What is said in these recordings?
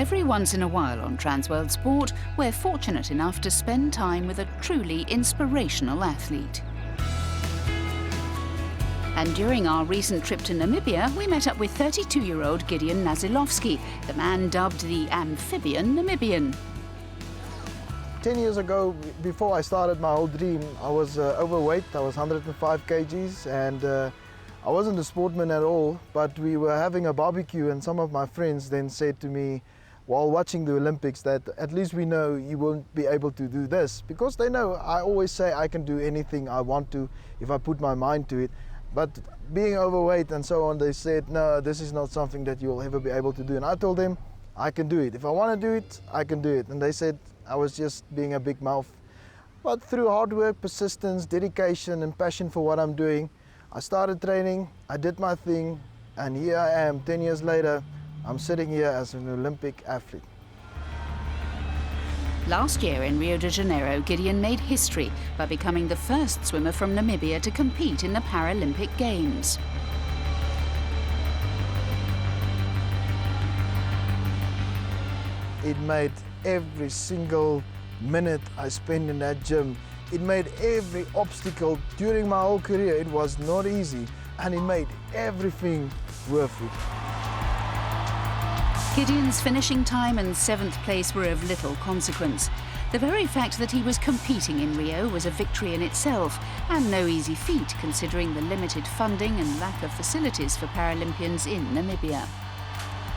Every once in a while on Transworld Sport, we're fortunate enough to spend time with a truly inspirational athlete. And during our recent trip to Namibia, we met up with 32-year-old Gideon Nasilowski, the man dubbed the Amphibian Namibian. 10 years ago, before I started my whole dream, I was overweight. I was 105 kgs and I wasn't a sportsman at all, but we were having a barbecue and some of my friends then said to me, while watching the Olympics, that at least we know you won't be able to do this, because they know I always say I can do anything I want to if I put my mind to it. But being overweight and so on, they said, no, this is not something that you'll ever be able to do. And I told them, I can do it. If I want to do it, I can do it. And they said I was just being a big mouth. But through hard work, persistence, dedication and passion for what I'm doing, I started training, I did my thing, and here I am, 10 years later, I'm sitting here as an Olympic athlete. Last year in Rio de Janeiro, Gideon made history by becoming the first swimmer from Namibia to compete in the Paralympic Games. It made every single minute I spent in that gym. It made every obstacle during my whole career. It was not easy, and it made everything worth it. Gideon's finishing time and 7th place were of little consequence. The very fact that he was competing in Rio was a victory in itself, and no easy feat considering the limited funding and lack of facilities for Paralympians in Namibia.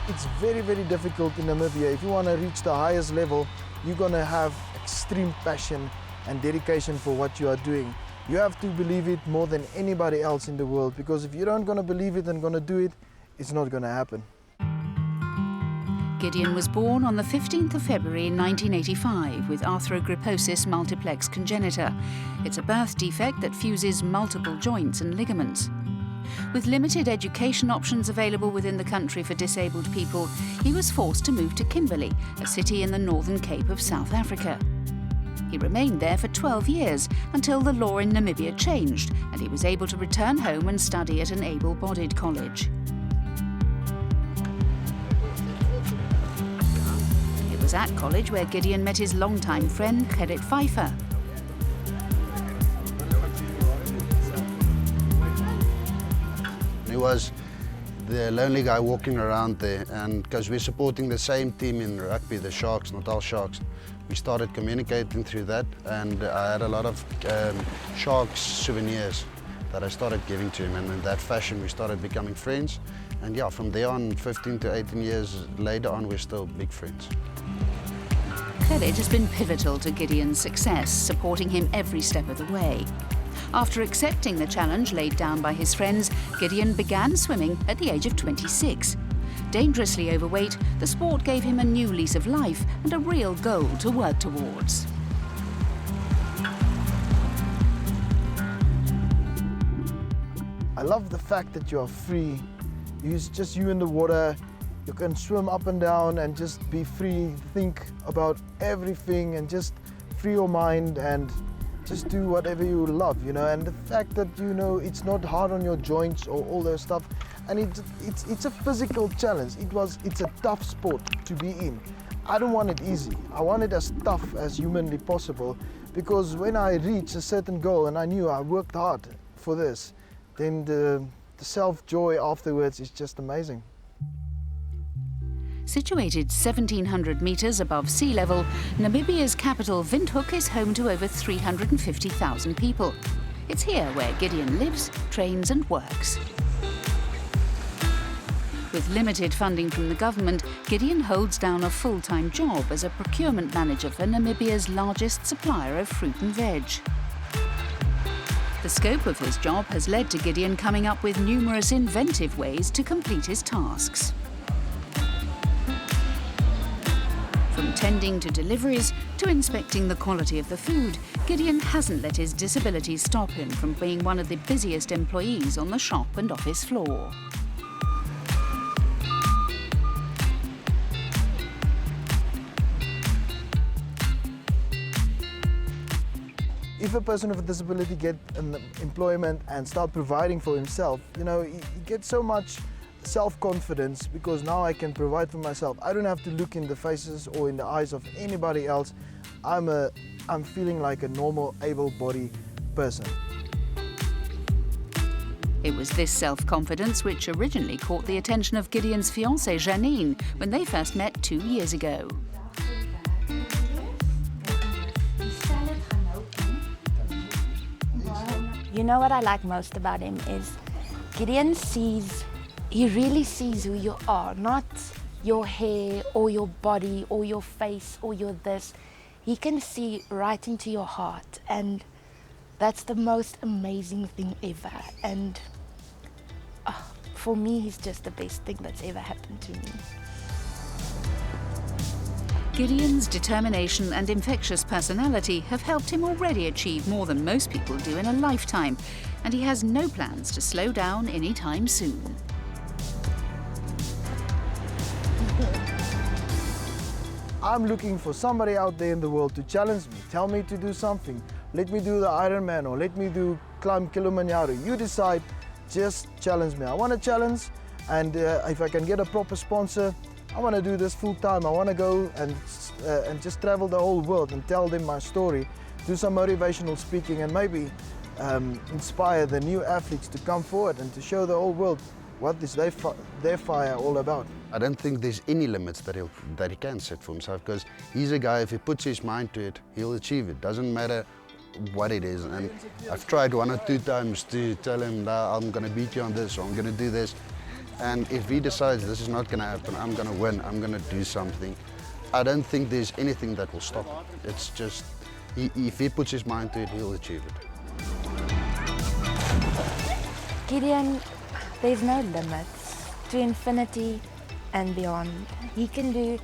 It's very, very difficult in Namibia. If you want to reach the highest level, you're going to have extreme passion and dedication for what you are doing. You have to believe it more than anybody else in the world, because if you don't going to believe it and going to do it, it's not going to happen. Gideon was born on the 15th of February 1985 with arthrogryposis multiplex congenita. It's a birth defect that fuses multiple joints and ligaments. With limited education options available within the country for disabled people, he was forced to move to Kimberley, a city in the Northern Cape of South Africa. He remained there for 12 years until the law in Namibia changed and he was able to return home and study at an able-bodied college. It was at college where Gideon met his longtime friend Gerrit Pfeiffer. He was the lonely guy walking around there, and because we're supporting the same team in rugby, the Sharks, Natal Sharks, we started communicating through that, and I had a lot of Sharks souvenirs that I started giving to him, and in that fashion we started becoming friends. And yeah, from there on, 15 to 18 years later on, we're still big friends. Gerrit has been pivotal to Gideon's success, supporting him every step of the way. After accepting the challenge laid down by his friends, Gideon began swimming at the age of 26. Dangerously overweight, the sport gave him a new lease of life and a real goal to work towards. I love the fact that you are free. It's just you in the water. You can swim up and down and just be free, think about everything and just free your mind and just do whatever you love, you know. And the fact that, you know, it's not hard on your joints or all that stuff, and it's a physical challenge. It's a tough sport to be in. I don't want it easy. I want it as tough as humanly possible, because when I reach a certain goal and I knew I worked hard for this, then the self-joy afterwards is just amazing. Situated 1,700 metres above sea level, Namibia's capital Windhoek is home to over 350,000 people. It's here where Gideon lives, trains and works. With limited funding from the government, Gideon holds down a full-time job as a procurement manager for Namibia's largest supplier of fruit and veg. The scope of his job has led to Gideon coming up with numerous inventive ways to complete his tasks. From tending to deliveries to inspecting the quality of the food, Gideon hasn't let his disability stop him from being one of the busiest employees on the shop and office floor. If a person with a disability get an employment and start providing for himself, you know, he gets so much self-confidence because now I can provide for myself. I don't have to look in the faces or in the eyes of anybody else. I'm feeling like a normal, able-bodied person. It was this self-confidence which originally caught the attention of Gideon's fiancée, Janine, when they first met 2 years ago. You know what I like most about him is Gideon he really sees who you are, not your hair or your body or your face or your this. He can see right into your heart, and that's the most amazing thing ever. And for me, he's just the best thing that's ever happened to me. Gideon's determination and infectious personality have helped him already achieve more than most people do in a lifetime, and he has no plans to slow down anytime soon. I'm looking for somebody out there in the world to challenge me, tell me to do something. Let me do the Ironman or let me climb Kilimanjaro. You decide, just challenge me. I want a challenge, and if I can get a proper sponsor, I want to do this full time. I want to go and just travel the whole world and tell them my story, do some motivational speaking, and maybe inspire the new athletes to come forward and to show the whole world what is their fire all about. I don't think there's any limits that he can set for himself, because he's a guy, if he puts his mind to it, he'll achieve it. Doesn't matter what it is. And I've tried 1 or 2 times to tell him, nah, I'm going to beat you on this, or I'm going to do this. And if he decides this is not going to happen, I'm going to win, I'm going to do something, I don't think there's anything that will stop it. It's just, if he puts his mind to it, he'll achieve it. Gideon, there's no limits to infinity and beyond. He can do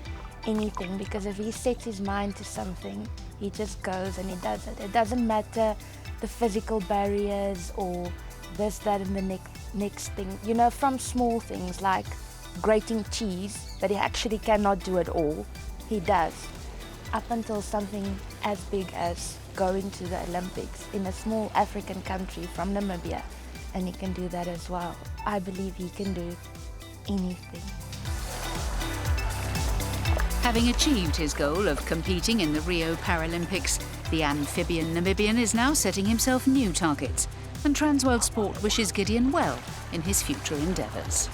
anything, because if he sets his mind to something, he just goes and he does it. It doesn't matter the physical barriers or this, that, and the next thing. You know, from small things like grating cheese that he actually cannot do at all, he does, up until something as big as going to the Olympics in a small African country from Namibia, and he can do that as well. I believe he can do anything. Having achieved his goal of competing in the Rio Paralympics, the Amphibian Namibian is now setting himself new targets, and Transworld Sport wishes Gideon well in his future endeavours.